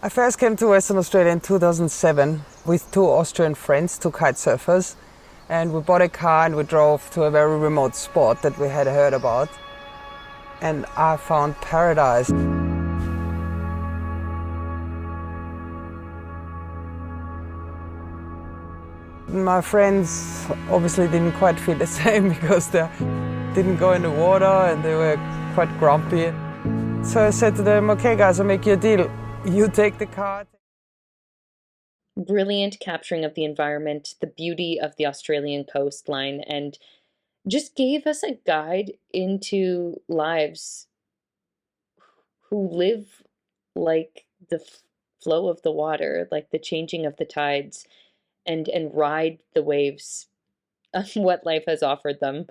I first came to Western Australia in 2007 with two Austrian friends, two kite surfers, and we bought a car and we drove to a very remote spot that we had heard about. And I found paradise. My friends obviously didn't quite feel the same because they didn't go in the water and they were quite grumpy. So I said to them, okay guys, I'll make you a deal. You take the car. Brilliant capturing of the environment, the beauty of the Australian coastline, and just gave us a guide into lives who live like the flow of the water, like the changing of the tides, and ride the waves of what life has offered them.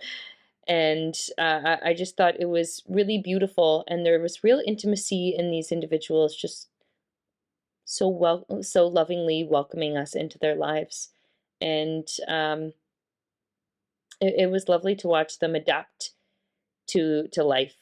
And I just thought it was really beautiful, and there was real intimacy in these individuals, just so lovingly welcoming us into their lives. And it was lovely to watch them adapt to life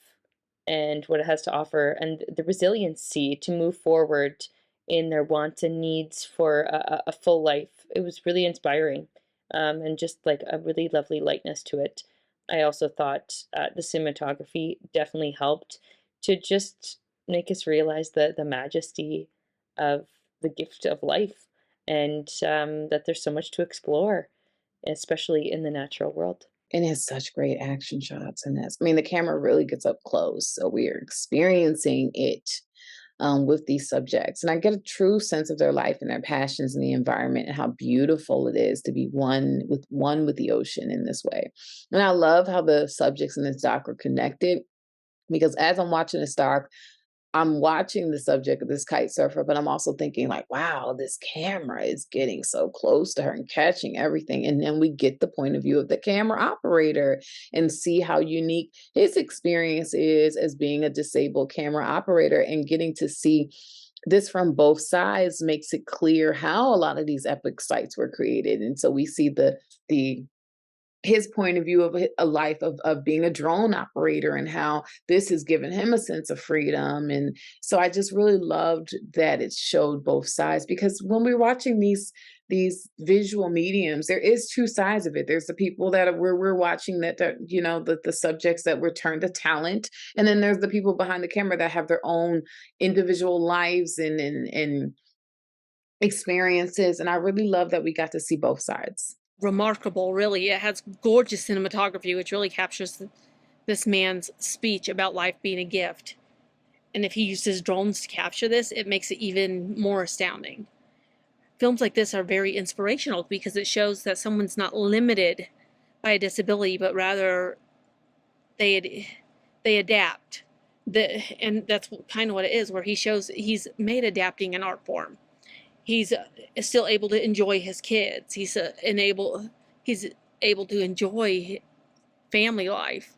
and what it has to offer, and the resiliency to move forward in their wants and needs for a full life. It was really inspiring, and just like a really lovely lightness to it. I also thought the cinematography definitely helped to just make us realize the majesty of the gift of life, and that there's so much to explore, especially in the natural world. And it has such great action shots in this. I mean, the camera really gets up close, so we are experiencing it with these subjects. And I get a true sense of their life and their passions and the environment and how beautiful it is to be one with the ocean in this way. And I love how the subjects in this doc are connected because as I'm watching this doc, I'm watching the subject of this kite surfer, but I'm also thinking like, wow, this camera is getting so close to her and catching everything. And then we get the point of view of the camera operator and see how unique his experience is as being a disabled camera operator, and getting to see this from both sides makes it clear how a lot of these epic sites were created. And so we see the his point of view of a life of being a drone operator and how this has given him a sense of freedom. And so I just really loved that it showed both sides, because when we're watching these visual mediums, there is two sides of it. There's the people that are, where we're watching that you know, the subjects that were turned to talent, and then there's the people behind the camera that have their own individual lives and experiences. And I really love that we got to see both sides. Remarkable, really. It has gorgeous cinematography, which really captures this man's speech about life being a gift. And if he uses drones to capture this, it makes it even more astounding. Films like this are very inspirational because it shows that someone's not limited by a disability, but rather they adapt. And that's kind of what it is, where he shows he's made adapting an art form. He's still able to enjoy his kids. He's able to enjoy family life,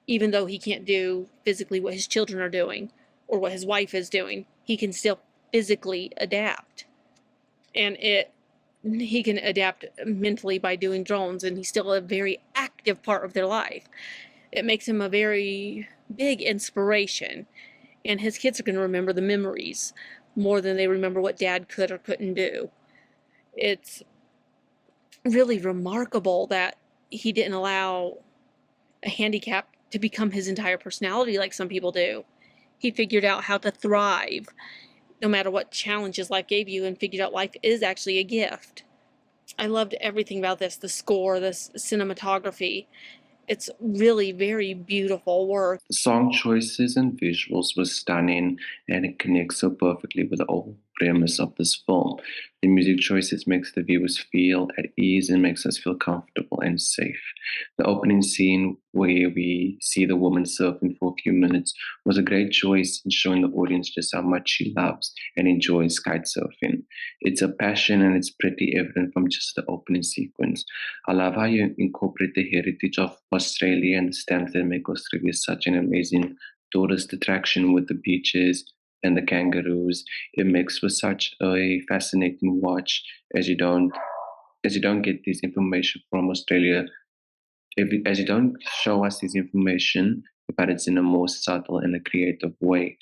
even though he can't do physically what his children are doing or what his wife is doing. He can still physically adapt, and he can adapt mentally by doing drones, and he's still a very active part of their life. It makes him a very big inspiration, and his kids are going to remember the memories more than they remember what dad could or couldn't do. It's really remarkable that he didn't allow a handicap to become his entire personality like some people do. He figured out how to thrive no matter what challenges life gave you, and figured out life is actually a gift. I loved everything about this, the score, the cinematography. It's really very beautiful work. The song choices and visuals were stunning, and it connects so perfectly with the whole premise of this film. The music choices makes the viewers feel at ease and makes us feel comfortable and safe. The opening scene where we see the woman surfing for a few minutes was a great choice in showing the audience just how much she loves and enjoys kite surfing. It's a passion and it's pretty evident from just the opening sequence. I love how you incorporate the heritage of Australia and the stamps that make Australia such an amazing tourist attraction with the beaches and the kangaroos. It makes for such a fascinating watch as you don't get this information from Australia. As you don't show us this information, but it's in a more subtle and a creative way.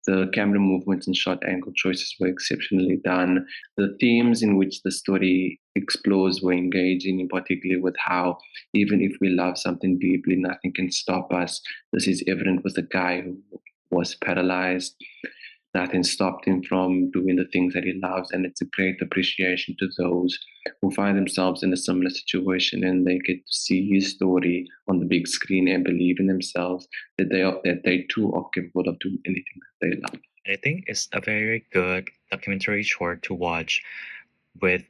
The camera movements and shot angle choices were exceptionally done. The themes in which the story explores were engaging, in particular with how even if we love something deeply, nothing can stop us. This is evident with the guy who was paralyzed. Nothing stopped him from doing the things that he loves, and it's a great appreciation to those who find themselves in a similar situation and they get to see his story on the big screen and believe in themselves that they too are capable of doing anything that they love. I think it's a very good documentary short to watch with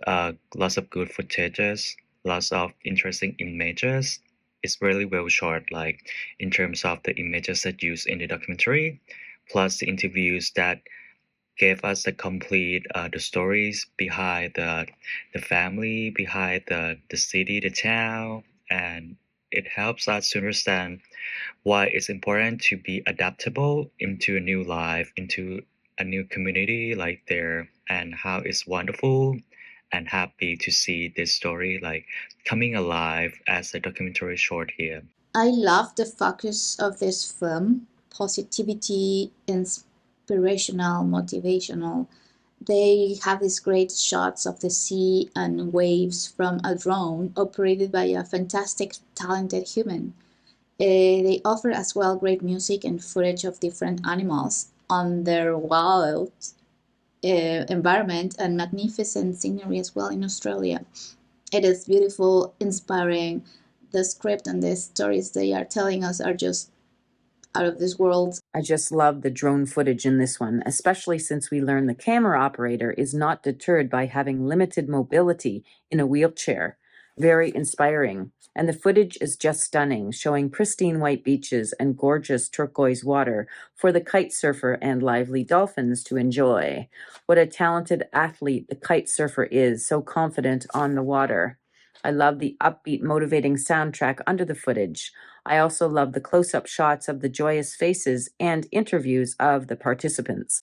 lots of good footages, lots of interesting images. It's really well shot, like in terms of the images that used in the documentary, plus the interviews that gave us the complete the stories behind the family, behind the city, the town, and it helps us to understand why it's important to be adaptable into a new life, into a new community like there, and how it's wonderful and happy to see this story like coming alive as a documentary short here. I love the focus of this film: positivity, inspirational, motivational. They have these great shots of the sea and waves from a drone operated by a fantastic, talented human. They offer as well great music and footage of different animals on their wild environment and magnificent scenery as well in Australia. It is beautiful, inspiring. The script and the stories they are telling us are just out of this world. I just love the drone footage in this one, especially since we learn the camera operator is not deterred by having limited mobility in a wheelchair. Very inspiring. And the footage is just stunning, showing pristine white beaches and gorgeous turquoise water for the kite surfer and lively dolphins to enjoy. What a talented athlete the kite surfer is, so confident on the water. I love the upbeat, motivating soundtrack under the footage. I also love the close-up shots of the joyous faces and interviews of the participants.